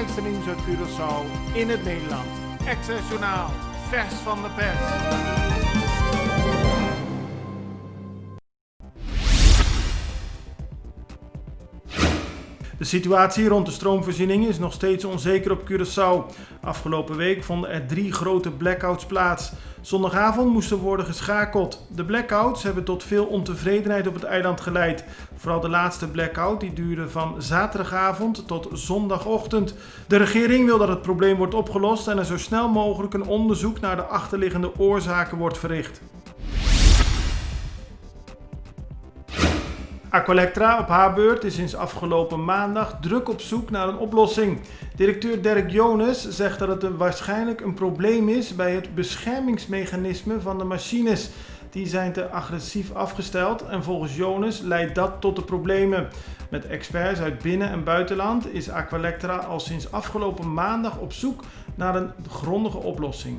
belangrijkste nieuws uit Curaçao in het Nederland. Access Journaal, vers van de pers. De situatie rond de stroomvoorziening is nog steeds onzeker op Curaçao. Afgelopen week vonden er 3 grote blackouts plaats. Zondagavond moesten worden geschakeld. De blackouts hebben tot veel ontevredenheid op het eiland geleid. Vooral de laatste blackout die duurde van zaterdagavond tot zondagochtend. De regering wil dat het probleem wordt opgelost en er zo snel mogelijk een onderzoek naar de achterliggende oorzaken wordt verricht. Aqualectra op haar beurt is sinds afgelopen maandag druk op zoek naar een oplossing. Directeur Dirk Jones zegt dat het waarschijnlijk een probleem is bij het beschermingsmechanisme van de machines. Die zijn te agressief afgesteld en volgens Jones leidt dat tot de problemen. Met experts uit binnen- en buitenland is Aqualectra al sinds afgelopen maandag op zoek naar een grondige oplossing.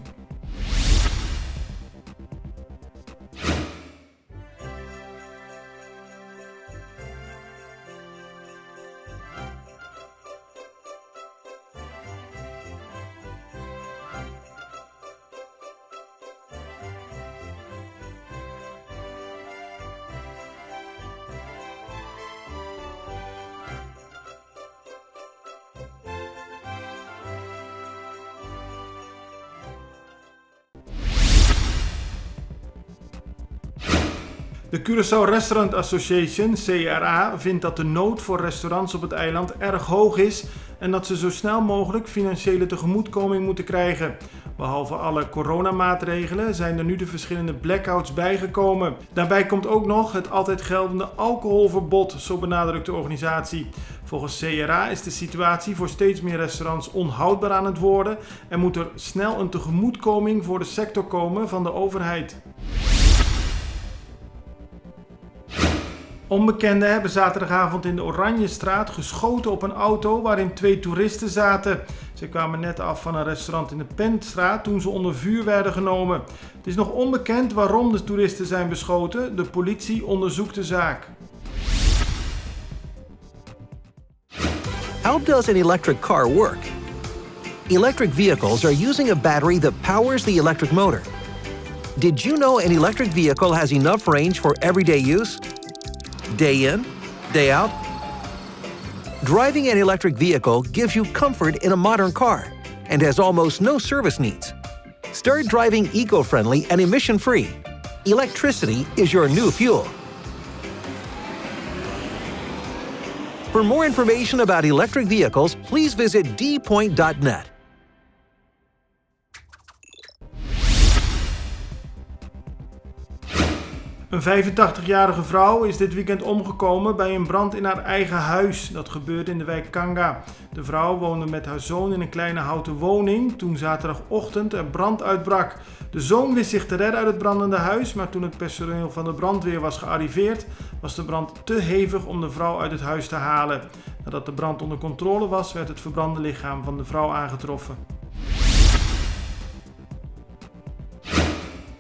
De Curaçao Restaurant Association, CRA, vindt dat de nood voor restaurants op het eiland erg hoog is en dat ze zo snel mogelijk financiële tegemoetkoming moeten krijgen. Behalve alle coronamaatregelen zijn er nu de verschillende blackouts bijgekomen. Daarbij komt ook nog het altijd geldende alcoholverbod, zo benadrukt de organisatie. Volgens CRA is de situatie voor steeds meer restaurants onhoudbaar aan het worden en moet er snel een tegemoetkoming voor de sector komen van de overheid. Onbekenden hebben zaterdagavond in de Oranjestraat geschoten op een auto waarin 2 toeristen zaten. Ze kwamen net af van een restaurant in de Pentstraat toen ze onder vuur werden genomen. Het is nog onbekend waarom de toeristen zijn beschoten. De politie onderzoekt de zaak. How does an electric car work? Electric vehicles are using a battery that powers the electric motor. Did you know an electric vehicle has enough range for everyday use? Day in, day out? Driving an electric vehicle gives you comfort in a modern car and has almost no service needs. Start driving eco-friendly and emission-free. Electricity is your new fuel. For more information about electric vehicles, please visit dpoint.net. Een 85-jarige vrouw is dit weekend omgekomen bij een brand in haar eigen huis. Dat gebeurde in de wijk Kanga. De vrouw woonde met haar zoon in een kleine houten woning toen zaterdagochtend er brand uitbrak. De zoon wist zich te redden uit het brandende huis, maar toen het personeel van de brandweer was gearriveerd, was de brand te hevig om de vrouw uit het huis te halen. Nadat de brand onder controle was, werd het verbrande lichaam van de vrouw aangetroffen.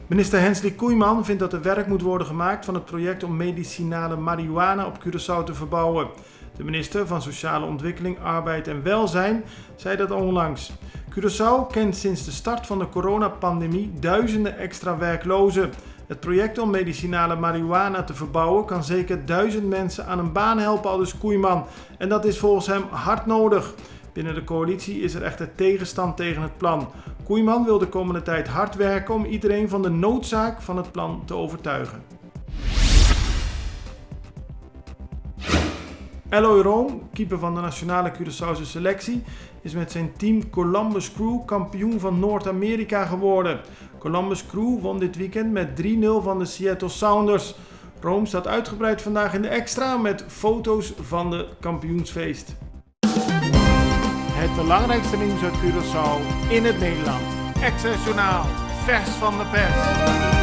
Minister Hensley Koeiman vindt dat er werk moet worden gemaakt van het project om medicinale marihuana op Curaçao te verbouwen. De minister van Sociale Ontwikkeling, Arbeid en Welzijn zei dat onlangs. Curaçao kent sinds de start van de coronapandemie duizenden extra werklozen. Het project om medicinale marihuana te verbouwen kan zeker 1000 mensen aan een baan helpen, aldus Koeiman. En dat is volgens hem hard nodig. Binnen de coalitie is er echter tegenstand tegen het plan. Koeiman wil de komende tijd hard werken om iedereen van de noodzaak van het plan te overtuigen. Eloy Room, keeper van de nationale Curaçaose selectie, is met zijn team Columbus Crew kampioen van Noord-Amerika geworden. Columbus Crew won dit weekend met 3-0 van de Seattle Sounders. Room staat uitgebreid vandaag in de extra met foto's van de kampioensfeest. Het belangrijkste nieuws uit Curaçao in het Nederland. Access Journaal, vers van de pers.